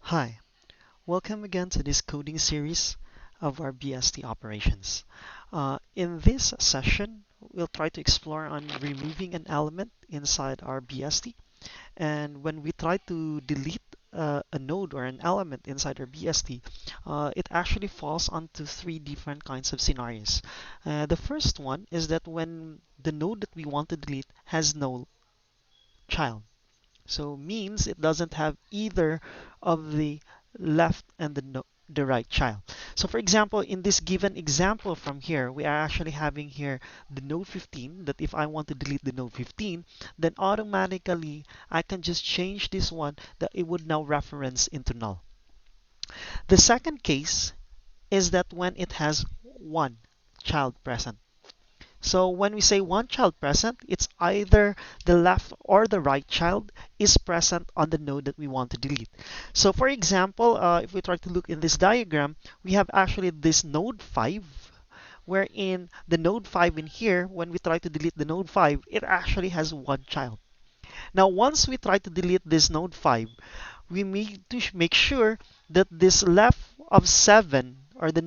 Hi, welcome again to this coding series of our BST operations. In this session, we'll try to explore on removing an element inside our BST. And when we try to delete a node or an element inside our BST, it actually falls onto three different kinds of scenarios. The first one is that when the node that we want to delete has no child. So means it doesn't have either of the left and the right child. So for example, in this given example from here, we are actually having here the node 15, that if I want to delete the node 15, then automatically I can just change this one that it would now reference into null. The second case is that when it has one child present. So when we say one child present, it's either the left or the right child is present on the node that we want to delete. So for example, if we try to look in this diagram, we have actually this node 5, wherein the node 5 in here, when we try to delete the node 5, it actually has one child. Now once we try to delete this node 5, we need to make sure that this left of 7, or the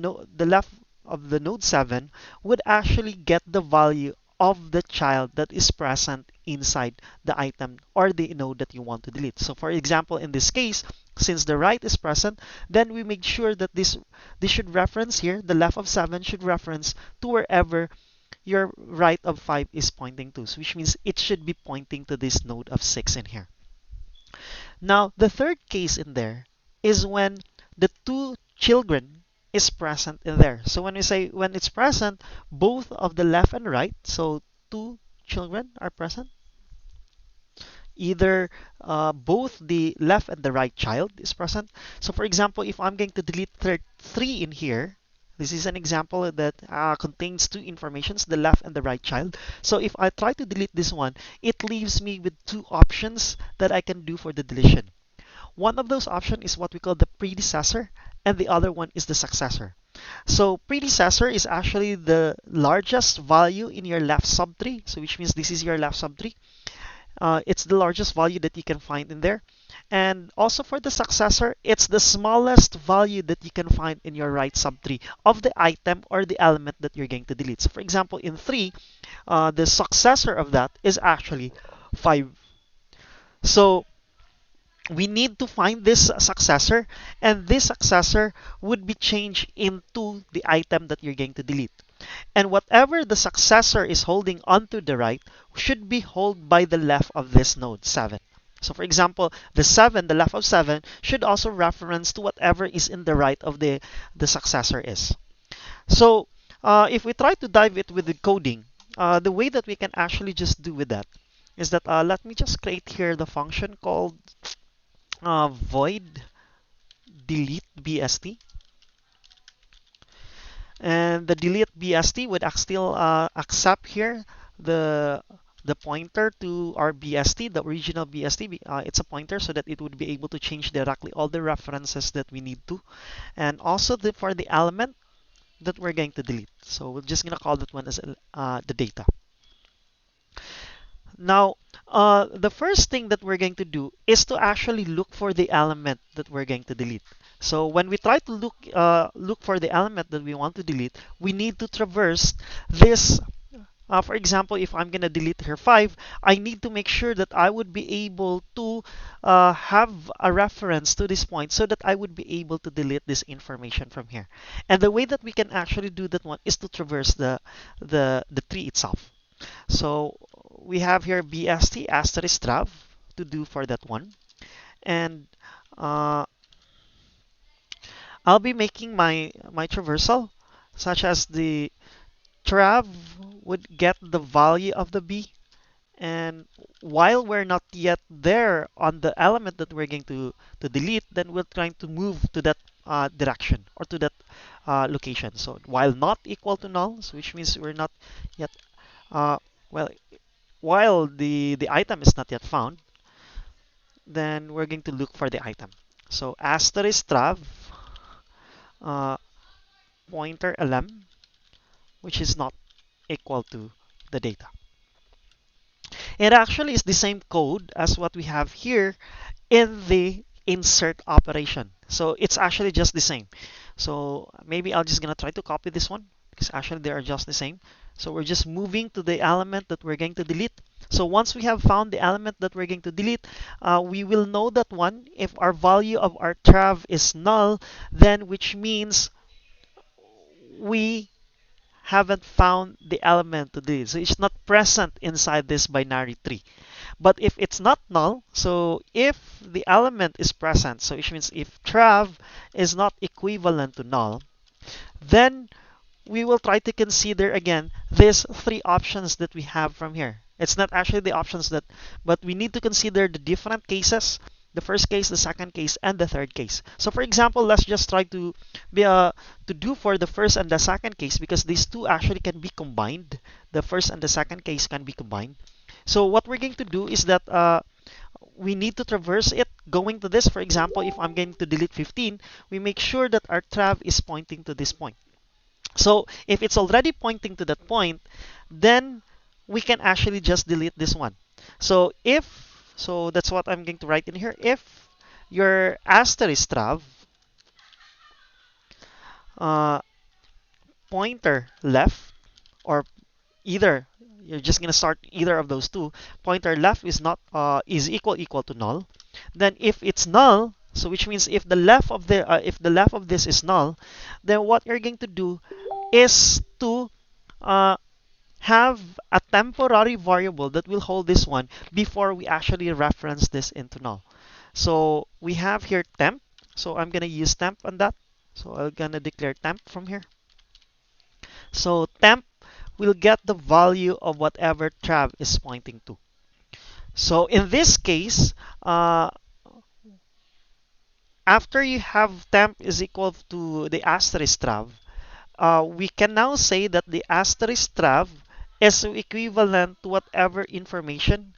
left of the node 7, would actually get the value of the child that is present inside the item or the node that you want to delete. So for example, in this case, since the right is present, then we make sure that this should reference here, the left of 7 should reference to wherever your right of 5 is pointing to, so which means it should be pointing to this node of 6 in here. Now, the third case in there is when the two children is present in there. So when we say when it's present, both of the left and right, so two children are present. Either both the left and the right child is present. So for example, if I'm going to delete 3 in here, this is an example that contains two informations, the left and the right child. So if I try to delete this one, it leaves me with two options that I can do for the deletion. One of those options is what we call the predecessor, and the other one is the successor. So predecessor is actually the largest value in your left subtree, so which means this is your left subtree. It's the largest value that you can find in there. And also for the successor, it's the smallest value that you can find in your right subtree of the item or the element that you're going to delete. So for example, in 3, the successor of that is actually 5. So we need to find this successor, and this successor would be changed into the item that you're going to delete. And whatever the successor is holding onto the right should be held by the left of this node 7. So for example, the 7, the left of 7, should also reference to whatever is in the right of the successor is. So if we try to dive it with the coding, the way that we can actually just do with that is that let me just create here the function called void delete BST. And the delete BST would still accept here the the pointer to our BST, the original BST. It's a pointer so that it would be able to change directly all the references that we need to. And also for the element that we're going to delete. So we're just going to call that one as the data. Now, the first thing that we're going to do is to actually look for the element that we're going to delete. So when we try to look for the element that we want to delete, we need to traverse this. For example, if I'm going to delete here 5, I need to make sure that I would be able to have a reference to this point so that I would be able to delete this information from here. And the way that we can actually do that one is to traverse the tree itself. So we have here BST asterisk trav to do for that one. And uh, I'll be making my traversal such as the trav would get the value of the B. And while we're not yet there on the element that we're going to delete, then we're trying to move to that direction or to that location. So while not equal to null, so which means we're not yet, uh, well, while the item is not yet found, then we're going to look for the item. So asterisk trav uh, pointer lm, which is not equal to the data. It actually is the same code as what we have here in the insert operation. So it's actually just the same. So maybe I'll just gonna try to copy this one because actually they are just the same. So we're just moving to the element that we're going to delete. So once we have found the element that we're going to delete, we will know that one, if our value of our trav is null, then which means we haven't found the element to delete. So it's not present inside this binary tree. But if it's not null, so if the element is present, so which means if trav is not equivalent to null, then we will try to consider again these three options that we have from here. It's not actually the options that, but we need to consider the different cases, the first case, the second case, and the third case. So for example, let's just try to do for the first and the second case, because these two actually can be combined. The first and the second case can be combined. So what we're going to do is that we need to traverse it going to this. For example, if I'm going to delete 15, we make sure that our trav is pointing to this point. So if it's already pointing to that point, then we can actually just delete this one. So so that's what I'm going to write in here. If your asterisk trav uh, pointer left, or either you're just gonna start either of those two, pointer left is not is equal to null, then if it's null, so which means if the left of this is null, then what you're going to do is to uh, have a temporary variable that will hold this one before we actually reference this into null. So we have here temp, so I'm gonna use temp on that. So I'm gonna declare temp from here. So temp will get the value of whatever trav is pointing to. So in this case, after you have temp is equal to the asterisk trav, we can now say that the asterisk trav is equivalent to whatever information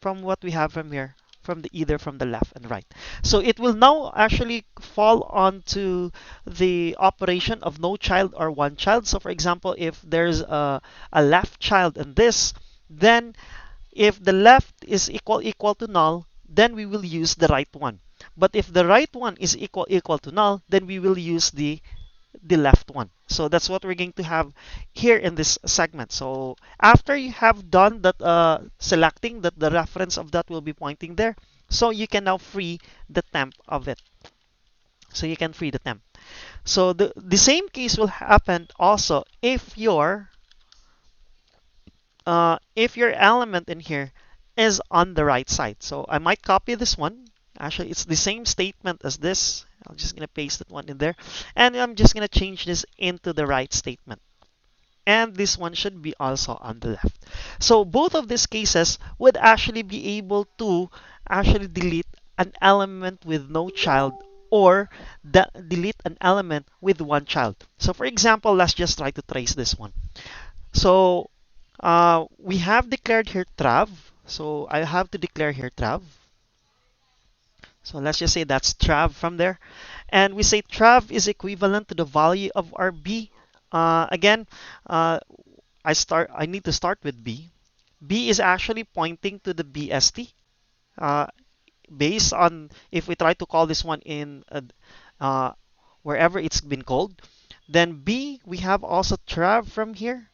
from what we have from here, from either from the left and right. So it will now actually fall onto the operation of no child or one child. So for example, if there's a left child in this, then if the left is equal to null, then we will use the right one. But if the right one is equal to null, then we will use the left one. So that's what we're going to have here in this segment. So after you have done that selecting that the reference of that will be pointing there, so you can now free the temp of it. So you can free the temp. So the same case will happen also if your element in here is on the right side. So I might copy this one. Actually, it's the same statement as this. I'm just going to paste that one in there. And I'm just going to change this into the right statement. And this one should be also on the left. So both of these cases would actually be able to actually delete an element with no child, or delete an element with one child. So for example, let's just try to trace this one. So we have declared here trav. So I have to declare here trav. So let's just say that's trav from there. And we say trav is equivalent to the value of our b. Again, I need to start with b. B is actually pointing to the BST. Uh, Based on, if we try to call this one in wherever it's been called, then b, we have also trav from here.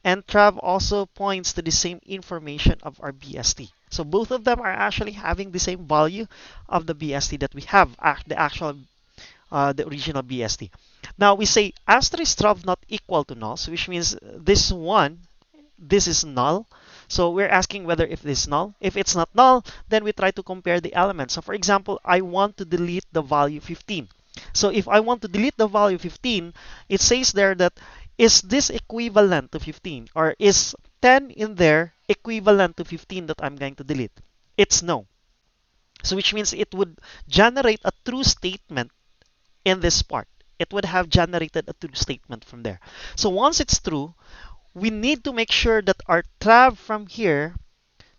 And trav also points to the same information of our BST. So both of them are actually having the same value of the BST that we have, the original BST. Now we say asterisk trav not equal to null, so which means this is null. So we're asking whether if this is null. If it's not null, then we try to compare the elements. So for example, I want to delete the value 15. So if I want to delete the value 15, it says there that is this equivalent to 15, or is 10 in there equivalent to 15 that I'm going to delete? It's no. So which means it would generate a true statement in this part. It would have generated a true statement from there. So once it's true, we need to make sure that our trav from here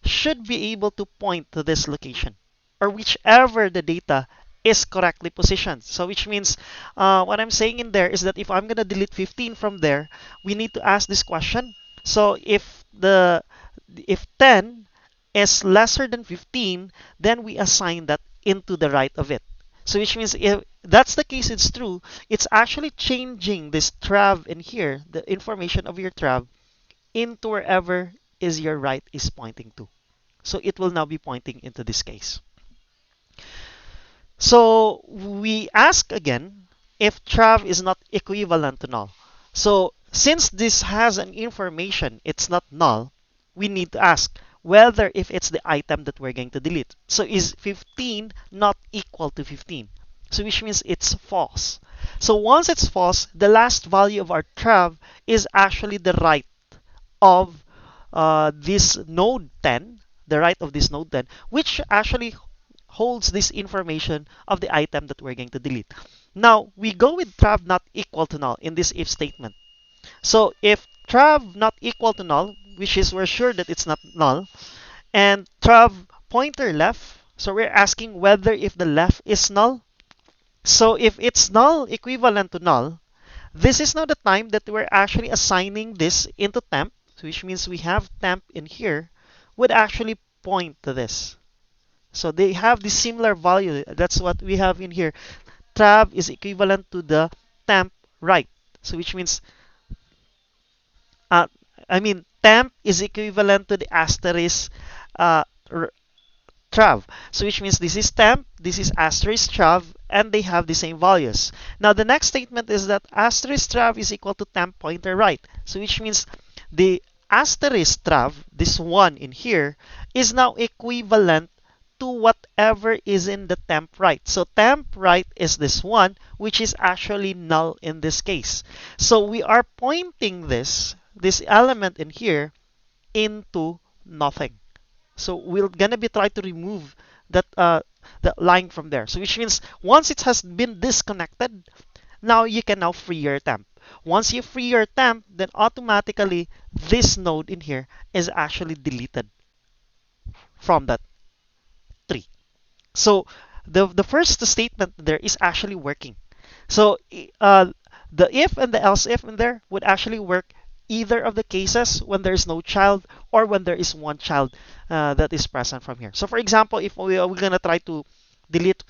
should be able to point to this location, or whichever the data is correctly positioned. So which means what I'm saying in there is that if I'm going to delete 15 from there, we need to ask this question. So if 10 is lesser than 15, then we assign that into the right of it. So which means if that's the case, it's true, it's actually changing this trav in here, the information of your trav, into wherever is your right is pointing to. So it will now be pointing into this case. So we ask again if trav is not equivalent to null. So since this has an information, it's not null, we need to ask whether if it's the item that we're going to delete. So is 15 not equal to 15? So which means it's false. So once it's false, the last value of our trav is actually the right of this node 10, the right of this node 10, which actually holds this information of the item that we're going to delete. Now, we go with trav not equal to null in this if statement. So if trav not equal to null, which is we're sure that it's not null, and trav pointer left, so we're asking whether if the left is null. So if it's null equivalent to null, this is now the time that we're actually assigning this into temp, which means we have temp in here, would actually point to this. So they have the similar value. That's what we have in here. Trav is equivalent to the temp right. So which means, uh, temp is equivalent to the asterisk uh, trav. So which means this is temp, this is asterisk trav, and they have the same values. Now the next statement is that asterisk trav is equal to temp pointer right. So which means the asterisk trav, this one in here, is now equivalent to whatever is in the temp right. So temp right is this one, which is actually null in this case. So we are pointing this element in here into nothing. So we're gonna be trying to remove that line from there. So which means once it has been disconnected, now you can now free your temp. Once you free your temp, then automatically this node in here is actually deleted from that tree. So the first statement there is actually working. So the if and the else if in there would actually work either of the cases when there is no child or when there is one child that is present from here. So for example, if we're gonna try to delete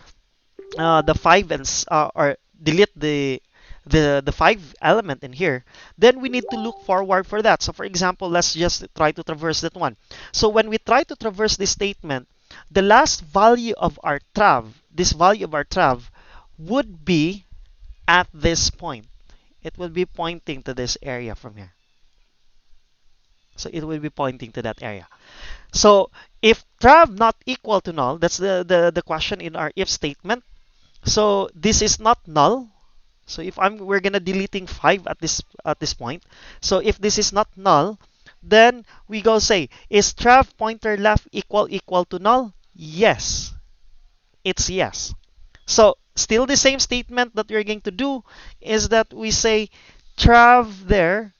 the five or delete the five element in here, then we need to look forward for that. So for example, let's just try to traverse that one. So when we try to traverse this statement, the last value of our trav, this value of our trav, would be at this point. It will be pointing to this area from here. So it will be pointing to that area. So if trav not equal to null, that's the question in our if statement. So this is not null. So if we're gonna deleting 5 at this point. So if this is not null, then we go say, is trav pointer left equal to null? Yes. It's yes. So still the same statement that we're going to do is that we say trav there,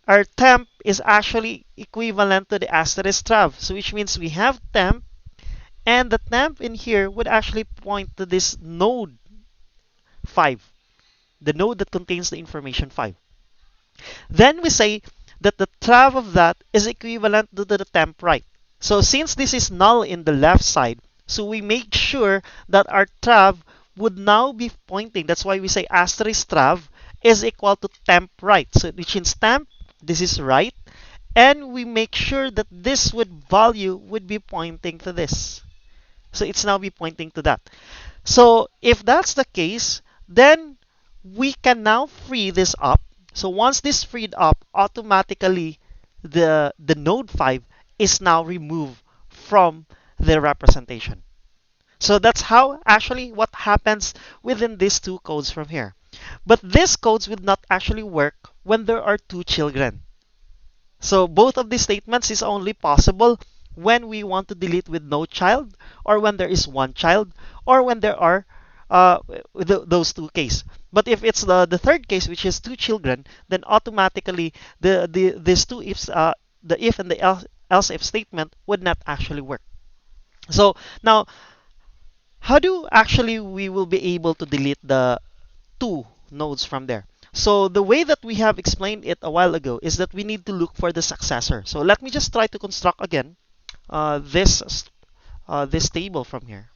our temp is actually equivalent to the asterisk trav. So which means we have temp, and the temp in here would actually point to this node 5, the node that contains the information 5. Then we say that the trav of that is equivalent to the temp right. So since this is null in the left side, so we make sure that our trav would now be pointing. That's why we say asterisk trav is equal to temp right. So which means temp, this is right, and we make sure that this value would be pointing to this. So it's now be pointing to that. So if that's the case, then we can now free this up. So once this freed up, automatically the node 5 is now removed from the representation. So that's how actually what happens within these two codes from here. But these codes would not actually work when there are two children. So both of these statements is only possible when we want to delete with no child, or when there is one child, or when there are those two cases. But if it's the third case, which is two children, then automatically these two ifs, the if and the else if statement would not actually work. So now, how do actually we will be able to delete the two nodes from there? So the way that we have explained it a while ago is that we need to look for the successor. So let me just try to construct again this this table from here.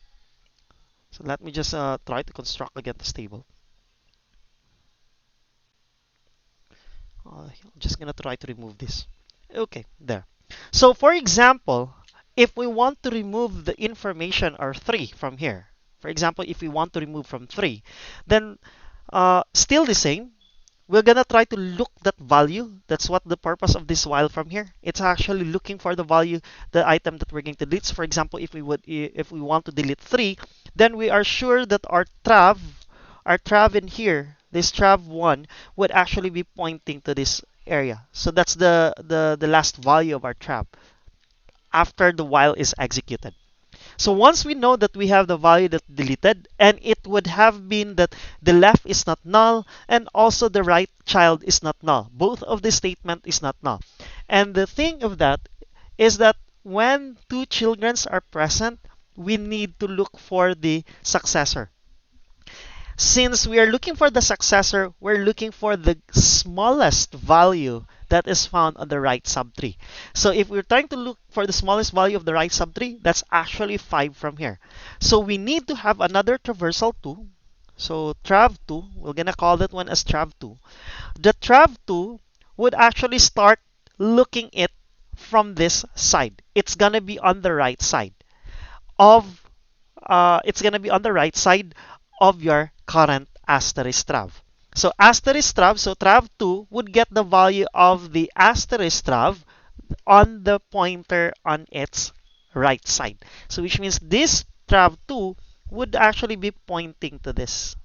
So let me just try to construct again this table. I'm just gonna try to remove this. Okay, there. So for example, if we want to remove the information or 3 from here, for example, if we want to remove from 3, then still the same. We're gonna try to look that value. That's what the purpose of this while from here. It's actually looking for the value, the item that we're going to delete. So for example, if we want to delete 3, then we are sure that our trav in here, this trav1 would actually be pointing to this area. So that's the last value of our trav after the while is executed. So once we know that we have the value that deleted, and it would have been that the left is not null and also the right child is not null. Both of the statement is not null. And the thing of that is that when two children are present, we need to look for the successor. Since we are looking for the successor, we're looking for the smallest value that is found on the right subtree. So if we're trying to look for the smallest value of the right subtree, that's actually 5 from here. So we need to have another traversal 2. So trav2, we're gonna call that one as trav2. The trav2 would actually start looking it from this side. It's gonna be on the right side of it's going to be on the right side of your current asterisk trav. So asterisk trav, so trav2 would get the value of the asterisk trav on the pointer on its right side. So which means this trav2 would actually be pointing to this.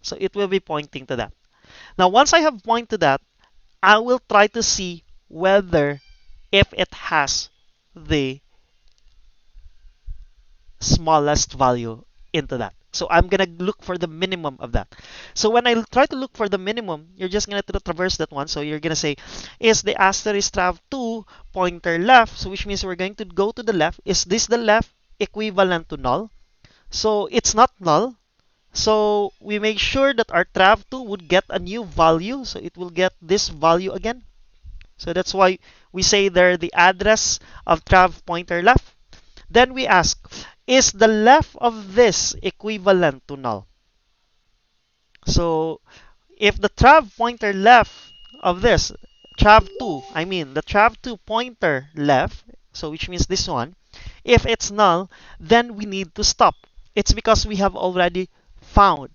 So it will be pointing to that. Now once I have pointed to that, I will try to see whether if it has the smallest value into that. So I'm gonna look for the minimum of that. So when I try to look for the minimum, you're just gonna traverse that one. So you're gonna say, is the asterisk trav2 pointer left? So which means we're going to go to the left. Is this the left equivalent to null? So it's not null. So we make sure that our trav2 would get a new value. So it will get this value again. So that's why we say there the address of trav pointer left. Then we ask, is the left of this equivalent to null? So if the trav pointer left of this, trav2, I mean the trav2 pointer left, so which means this one, if it's null, then we need to stop. It's because we have already found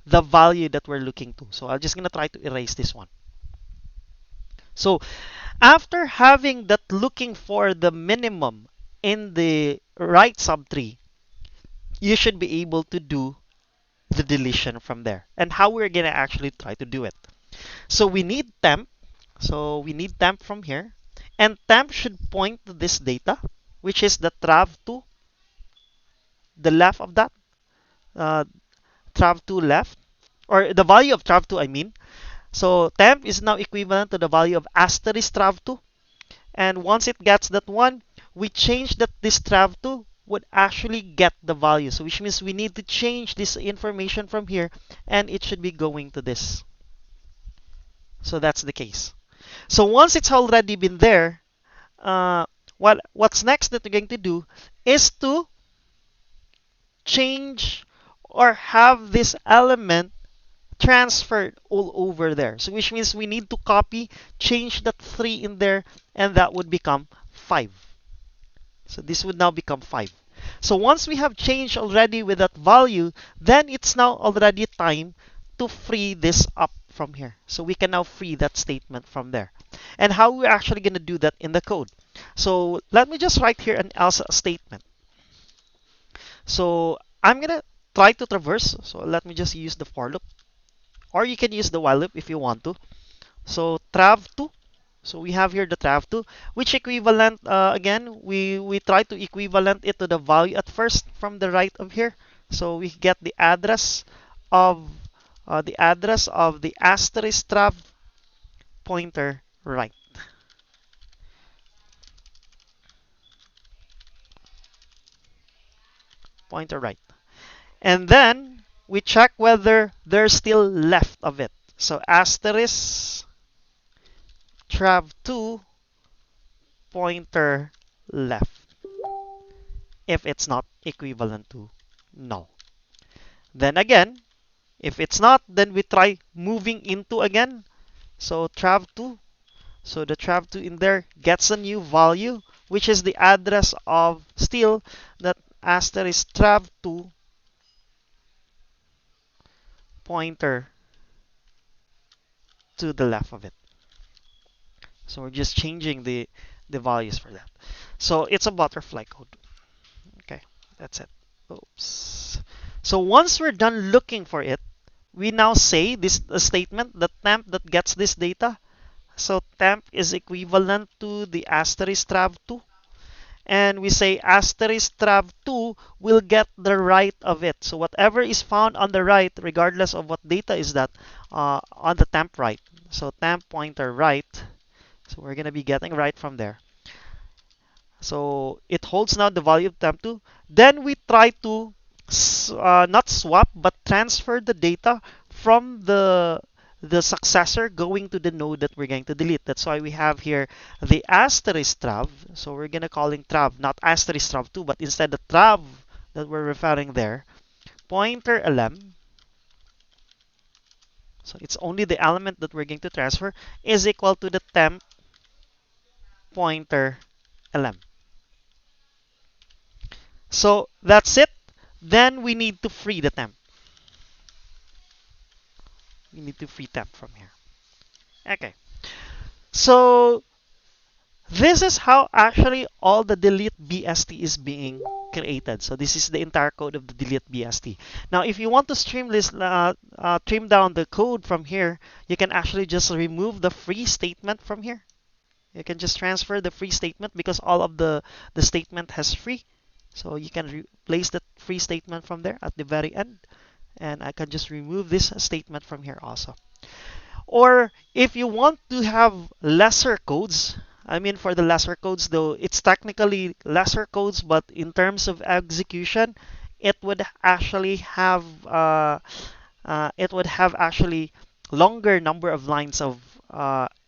the value that we're looking to. So I'm just going to try to erase this one. So after having that looking for the minimum in the right subtree, you should be able to do the deletion from there. And how we're going to actually try to do it. So we need temp. So we need temp from here. And temp should point to this data, which is the trav2, the left of that, uh, trav2 left, or the value of trav2, I mean. So temp is now equivalent to the value of asterisk trav2. And once it gets that one, we change that this trav2 would actually get the value. So which means we need to change this information from here, and it should be going to this. So that's the case. So once it's already been there, what's next that we're going to do is to change or have this element transferred all over there. So which means we need to copy, change that 3 in there, and that would become 5. So this would now become 5. So once we have changed already with that value, then it's now already time to free this up from here. So we can now free that statement from there. And how we're actually going to do that in the code. So let me just write here an else statement. So I'm going to try to traverse. So let me just use the for loop. Or you can use the while loop if you want to. So trav2. So we have here the trav2, which equivalent, again, we try to equivalent it to the value at first from the right of here. So we get the address of the asterisk trav pointer right. Pointer right. And then we check whether there's still left of it. So asterisk trav2 pointer left. if it's not equivalent to null. Then again, if it's not, then we try moving into again. So trav2. So the trav2 in there gets a new value, which is the address of still that asterisk trav2 pointer to the left of it. So we're just changing the values for that. So it's a butterfly code. Okay, that's it. Oops. So once we're done looking for it, we now say this statement, the temp that gets this data. So temp is equivalent to the asterisk trav2. And we say asterisk trav2 will get the right of it. So whatever is found on the right, regardless of what data is that, on the temp right. So temp pointer right. So we're going to be getting right from there. So it holds now the value of temp2. Then we try to not swap but transfer the data from the successor going to the node that we're going to delete. That's why we have here the asterisk trav. So we're going to calling trav, not asterisk trav2, but instead the trav that we're referring there, pointer lm. So it's only the element that we're going to transfer is equal to the temp pointer lm. So that's it. Then we need to free the temp. We need to free temp from here. Okay. So this is how actually all the delete BST is being created. So this is the entire code of the delete BST. Now, if you want to trim down the code from here, you can actually just remove the free statement from here. You can just transfer the free statement because all of the statement has free. So you can replace the free statement from there at the very end. And I can just remove this statement from here also. Or if you want to have lesser codes, I mean for the lesser codes though, it's technically lesser codes, but in terms of execution, it would actually have actually longer number of lines of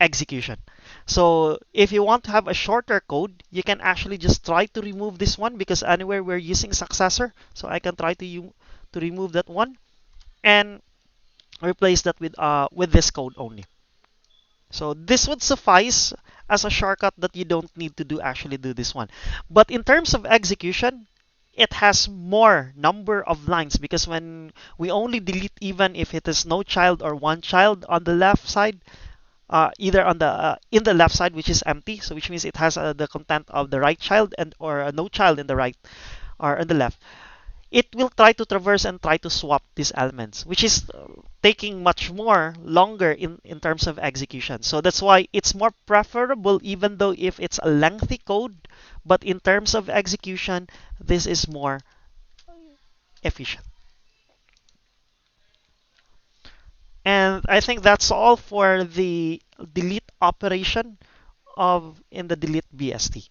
execution. So if you want to have a shorter code, you can actually just try to remove this one because anywhere we're using successor, so I can try to remove that one and replace that with this code only. So this would suffice as a shortcut that you don't need to actually do this one. But in terms of execution, it has more number of lines because when we only delete even if it is no child or one child on the left side, either on the in the left side which is empty, so which means it has the content of the right child and or no child in the right or on the left, it will try to traverse and try to swap these elements, which is taking much more longer in terms of execution. So that's why it's more preferable, even though if it's a lengthy code, but in terms of execution, this is more efficient. And I think that's all for the delete operation of in the delete BST.